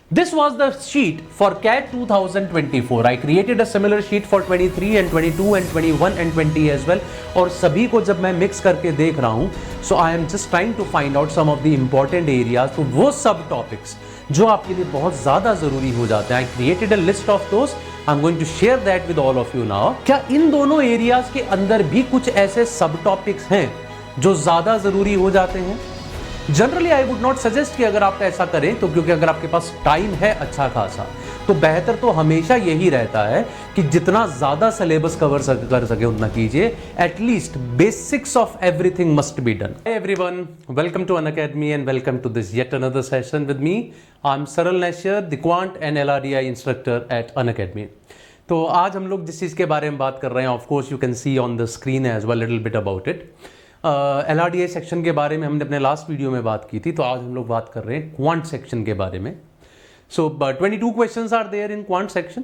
This was the sheet for CAT 2024. I created a similar sheet for 23 and 22 and 21 and 20 as well. और सभी को जब मैं mix करके देख रहा हूँ, so I am just trying to find out some of the important areas. तो वो सब topics जो आपके लिए बहुत ज़्यादा ज़रूरी हो जाते हैं. I created a list of those. I'm going to share that with all of you now. क्या इन दोनों areas के अंदर भी कुछ ऐसे सब topics हैं जो ज़्यादा ज़रूरी हो जाते हैं? Generally I would not suggest कि अगर आप ऐसा करें तो, क्योंकि अगर आपके पास टाइम है अच्छा खासा, तो बेहतर तो हमेशा यही रहता है कि जितना ज्यादा सिलेबस कवर कर सके उतना कीजिए. At least basics of everything must be done. Hi everyone, welcome to Unacademy and welcome to this yet another session with me. I am Saral Nashier, the quant and LRDI instructor at Unacademy. तो आज हम लोग जिस चीज़ के बारे में बात कर रहे हैं, of course you can see on the screen as well little bit about it. LRDI section के बारे में हमने अपने लास्ट वीडियो में बात की थी, तो आज हम लोग बात कर रहे हैं क्वांट सेक्शन के बारे में. So 22 questions are there in quant section,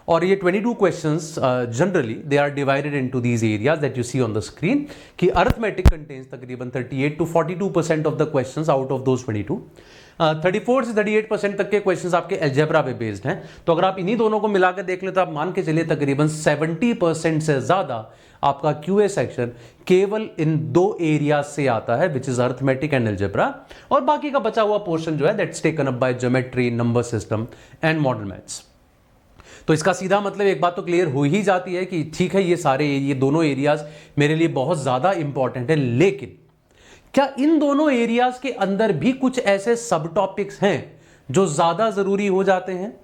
और ये 22 questions generally they are divided into these areas that you see on the screen. कि अरिथमेटिक कंटेन्स तकरीबन 38 to 42% of the questions out of those 22. 34 से 38% तक के क्वेश्चंस आपके algebra पे based हैं. तो अगर आप इन्हीं दोनों को मिलाकर देख लें तो आप मान के चलिए तकरीबन 70% से ज्यादा आपका QA सेक्शन केवल इन दो एरियाज से आता है, which is arithmetic and algebra. और बाकी का बचा हुआ पोर्शन जो है that's taken up by geometry, number system and model maths. तो इसका सीधा मतलब एक बात तो क्लियर हो ही जाती है कि ठीक है, ये दोनों एरियाज मेरे लिए बहुत ज्यादा इंपॉर्टेंट है, लेकिन क्या इन दोनों एरियाज के अंदर भी कुछ ऐसे सब टॉपिक्स हैं जो ज्यादा जरूरी हो जाते हैं?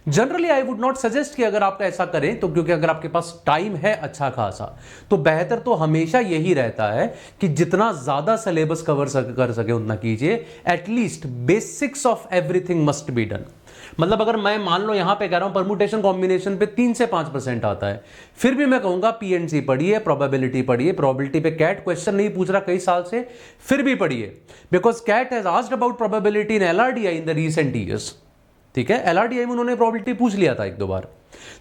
Generally I would not suggest कि अगर आप ऐसा करें तो, क्योंकि अगर आपके पास टाइम है अच्छा खासा, तो बेहतर तो हमेशा यही रहता है कि जितना ज्यादा सिलेबस कवर कर सके उतना कीजिए. At least basics of everything must be done. मतलब अगर मैं मान लो यहां पे कह रहा हूं परमुटेशन कॉम्बिनेशन पे 3 से 5% आता है, फिर भी मैं कहूंगा PNC पढ़िए, प्रोबेबिलिटी पढ़िए. प्रोबेबिलिटी पे कैट क्वेश्चन नहीं पूछ रहा कई साल से, फिर भी पढ़िए, because CAT has asked about probability in LRDI in the recent years. ठीक है, LRDI में उन्होंने प्रोबेबिलिटी पूछ लिया था 1-2 बार,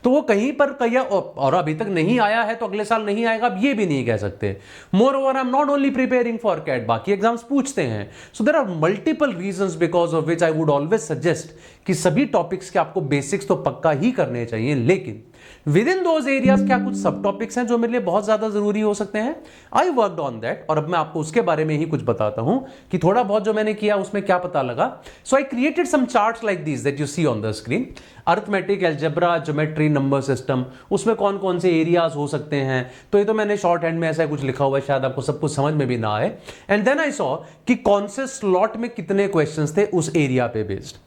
तो वो कहीं पर कहीं और अभी तक नहीं आया है तो अगले साल नहीं आएगा, अब ये भी नहीं कह सकते. Moreover I am not only preparing for CAT, बाकी एग्जाम्स पूछते हैं. So there are multiple reasons because of which I would always suggest कि सभी टॉपिक्स के आपको बेसिक्स तो पक्का ही करने चाहिए, लेकिन विद इन दोज एरियाज क्या कुछ सब टॉपिक्स हैं जो मेरे लिए बहुत ज्यादा जरूरी हो सकते हैं. आई वर्कड ऑन दैट, और अब मैं आपको उसके बारे में ही कुछ बताता हूं कि थोड़ा बहुत जो मैंने किया उसमें क्या पता लगा. So I created some charts like this that you see on the screen. Arithmetic, algebra, geometry, number system, उसमें कौन कौन से एरियाज हो सकते हैं. तो ये तो मैंने शॉर्ट हैंड में ऐसा कुछ लिखा हुआ है, शायद आपको सब कुछ समझ में भी ना आए. एंड देन आई सॉ कि कौन से स्लॉट में कितने क्वेश्चंस थे उस एरिया पे based.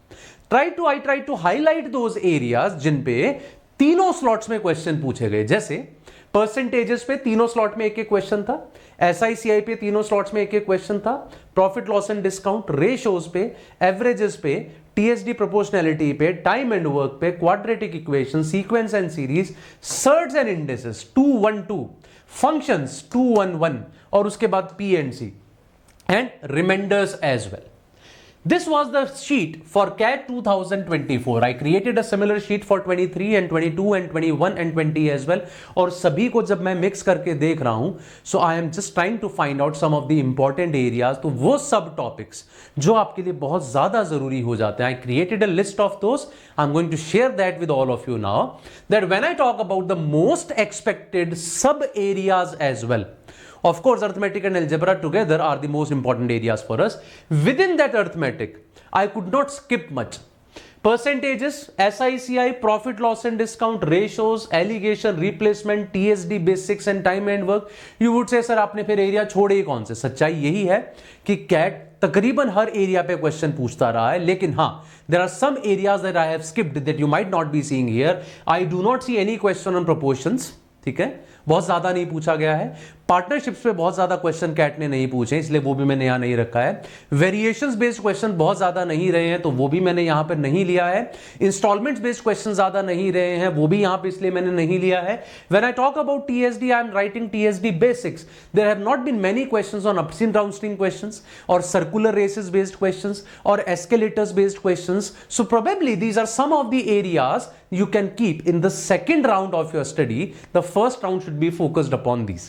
I try to highlight those areas जिन पे तीनों स्लॉट्स में क्वेश्चन पूछे गए. जैसे परसेंटेजेस पे तीनों स्लॉट में एक एक क्वेश्चन था, SICI पे तीनों स्लॉट्स में एक एक क्वेश्चन था, profit loss and discount, ratios पे, एवरेजेस पे, TSD प्रोपोर्शनैलिटी पे, टाइम एंड वर्क पे, quadratic equation, sequence and series, surds and indices 212, functions 211, और उसके बाद PNC and remainders as well. This was the sheet for CAT 2024. I created a similar sheet for 23 and 22 and 21 and 20 as well. और सभी को जब मैं mix करके देख रहा हूं, so I am just trying to find out some of the important areas. तो वो सब टॉपिक्स जो आपके लिए बहुत ज्यादा जरूरी हो जाते हैं. I created a list of those. I'm going to share that with all of you now. That when I talk about the most expected sub areas as well. Of course, arithmetic and algebra together are the most important areas for us. Within that arithmetic, I could not skip much. Percentages, SICI, profit loss and discount, ratios, allegation, replacement, TSD basics and time and work. You would say, sir, आपने फिर area छोड़े ही कौन से? सच्चाई यही है कि cat तकरीबन हर एरिया पे क्वेश्चन पूछता रहा है, लेकिन हाँ, there are some areas that I have skipped that you might not be seeing here. I do not see any question on proportions. ठीक है, बहुत ज्यादा नहीं पूछा गया है. पार्टनरशिप्स पे बहुत ज्यादा क्वेश्चन कैट ने नहीं पूछे, इसलिए वो भी मैंने यहां नहीं रखा है. वेरिएशंस बेस्ड क्वेश्चन बहुत ज्यादा नहीं रहे हैं, तो वो भी मैंने यहां पर नहीं लिया है. इंस्टॉलमेंट्स बेस्ड क्वेश्चन ज्यादा नहीं रहे हैं, वो भी यहां पे इसलिए मैंने नहीं लिया है. When I talk about TSD, I am writing TSD basics. There have not been many questions on upstream downstream questions और सर्कुलर रेसेस बेस्ड क्वेश्चंस और escalators based questions. So probably these are some of the areas you can keep in the second round of your study. The first round should be focused upon these.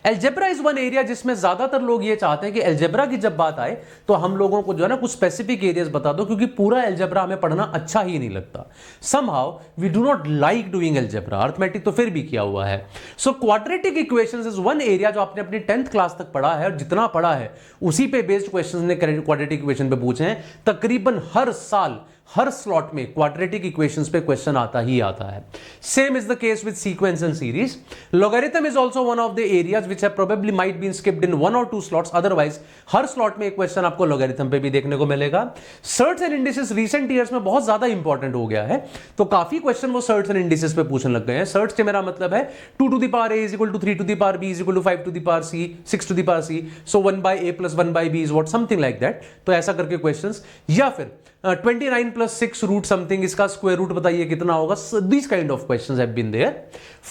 Algebra is one area जिसमें ज्यादातर लोग ये चाहते हैं कि algebra की जब बात आए तो हम लोगों को जो है ना कुछ स्पेसिफिक एरियाज बता दो, क्योंकि पूरा एल्जेब्रा हमें पढ़ना अच्छा ही नहीं लगता. Somehow we do not like doing algebra. Arithmetic तो फिर भी किया हुआ है. So quadratic equations is one area जो आपने अपनी 10th क्लास तक पढ़ा है, और जितना पढ़ा है उसी पे बेस्ड क्वेश्चंस ने क्वाड्रेटिक इक्वेशन पे पूछे हैं. तकरीबन हर साल हर स्लॉट में क्वाड्रेटिक इक्वेशंस पे क्वेश्चन आता ही आता है. Same is the case with sequence and series. Logarithm is also one of the areas which have probably might been skipped in 1 or 2 slots. Otherwise हर स्लॉट में एक क्वेश्चन आपको लॉगरिथम पे भी देखने को मिलेगा. Shirts and indices recent years में बहुत ज्यादा इंपॉर्टेंट हो गया है, तो काफी क्वेश्चन वो सर्ट्स एंड इंडिसेस पे पूछने लग गए हैं. सर्ट्स से मेरा मतलब है 2 to the power a is equal to 3 to the power b is equal to 5 to the power c 6 to the power c, so 1 by a plus 1 by b is what, something like that. तो ऐसा करके questions, या फिर 29 plus 6 root something, इसका square root बताइए कितना होगा. This kind of questions have been there.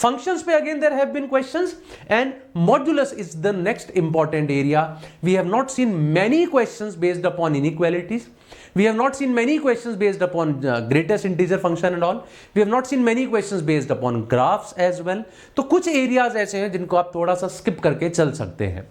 Functions पे again there have been questions, and modulus is the next important area. We have not seen many questions based upon inequalities. We have not seen many questions based upon greatest integer function and all. We have not seen many questions based upon graphs as well. तो कुछ areas ऐसे हैं जिनको आप थोड़ा सा skip करके चल सकते हैं.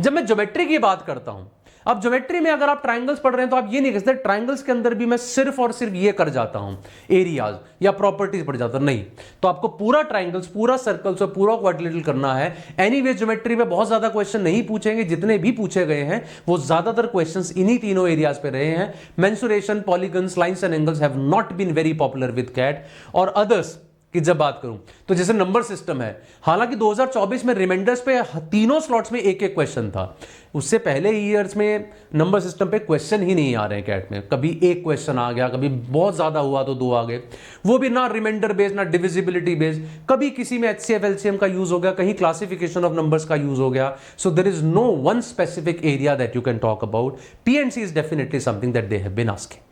जब मैं ज्योमेट्री की बात करता हूं, अब ज्योमेट्री में अगर आप ट्राइंगल्स पढ़ रहे हैं तो आप ये नहीं कहते ट्राइंगल्स के अंदर भी मैं सिर्फ और सिर्फ ये कर जाता हूं, एरियाज या प्रॉपर्टीज पढ़ जाता हूं. नहीं, तो आपको पूरा ट्राइंगल्स, पूरा सर्कल्स और पूरा क्वाड्रिलेटरल करना है. एनीवे ज्योमेट्री में बहुत ज्यादा क्वेश्चन नहीं पूछेंगे. जितने भी पूछे गए हैं वो ज्यादातर क्वेश्चंस इन्हीं तीनों एरियाज पे रहे हैं. Mensuration, polygons, lines and angles have not been very popular with CAT. और अदर्स कि जब बात करूं तो जैसे नंबर सिस्टम है, हालांकि 2024 में रिमाइंडर्स पे तीनों स्लॉट्स में एक एक क्वेश्चन था. उससे पहले ईयर्स में नंबर सिस्टम पे क्वेश्चन ही नहीं आ रहे हैं कैट में. कभी एक क्वेश्चन आ गया, कभी बहुत ज्यादा हुआ तो 2 आ गए, वो भी ना रिमाइंडर बेस्ड ना डिविजिबिलिटी बेस्ड. कभी किसी में HCF LCM का यूज हो गया, कहीं क्लासिफिकेशन ऑफ नंबर्स का यूज हो गया. So there is no one specific area that you can talk about. P&C is definitely something that they have been asking.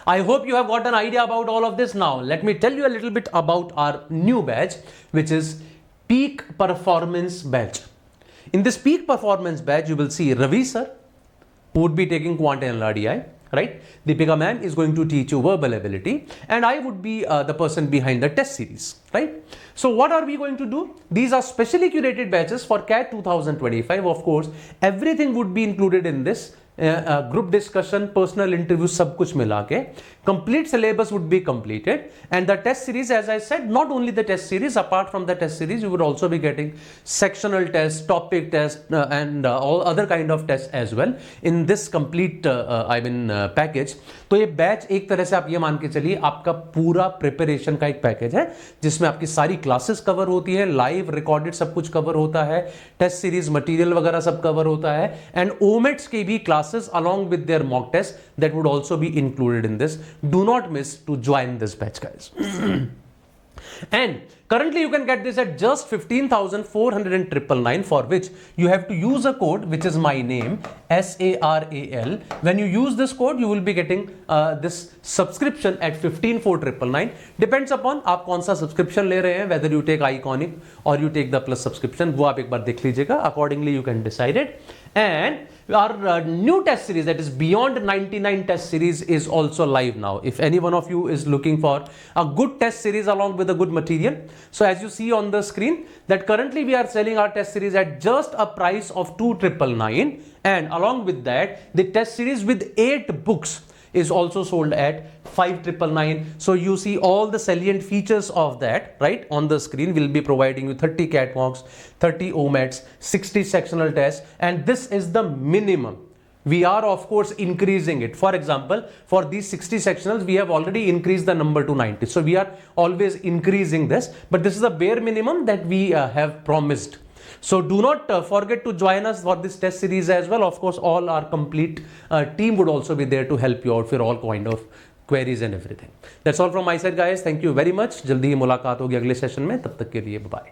I hope you have got an idea about all of this. Now let me tell you a little bit about our new batch, which is Peak Performance Batch. In this Peak Performance Batch, you will see Ravi sir, who would be taking Quant and LRDI, right? Deepika ma'am is going to teach you verbal ability, and I would be the person behind the test series, right? So what are we going to do? These are specially curated batches for CAT 2025. Of course, everything would be included in this. Group discussion, personal interview, सब कुछ मिला के complete syllabus would be completed. And the test series, as I said, not only the test series, apart from the test series you would also be getting sectional test, topic test and all other kind of test as well in this complete I mean package. तो ये batch एक तरह से आप ये मान के चलिए आपका पूरा प्रिपरेशन का एक पैकेज है, जिसमें आपकी सारी क्लासेस कवर होती है, लाइव रिकॉर्डेड सब कुछ कवर होता है, टेस्ट सीरीज मटेरियल वगैरह सब कवर होता है, एंड ओमेट्स की भी classes along with their mock test that would also be included in this. Do not miss to join this batch, guys. And currently you can get this at just 15,499, for which you have to use a code which is my name, SARAL. When you use this code you will be getting this subscription at 15,499. Depends upon आप कौन सा subscription ले रहे हैं, whether you take Iconic or you take the plus subscription. वो आप एक बार देख लीजिएगा, accordingly you can decide it. And our new test series, that is Beyond 99 test series, is also live now. If any one of you is looking for a good test series along with a good material, so as you see on the screen that currently we are selling our test series at just a price of 2,999, and along with that the test series with 8 books is also sold at 5,999. So you see all the salient features of that right on the screen. We'll be providing you 30 catwalks, 30 OMATs, 60 sectional tests, and this is the minimum. We are of course increasing it. For example, for these 60 sectionals we have already increased the number to 90. So we are always increasing this, but this is the bare minimum that we have promised. So do not forget to join us for this test series as well. Of course, all our complete team would also be there to help you out for all kind of queries and everything. That's all from my side, guys. Thank you very much. जल्दी ही मुलाकात होगी अगले session में. तब तक के लिए bye.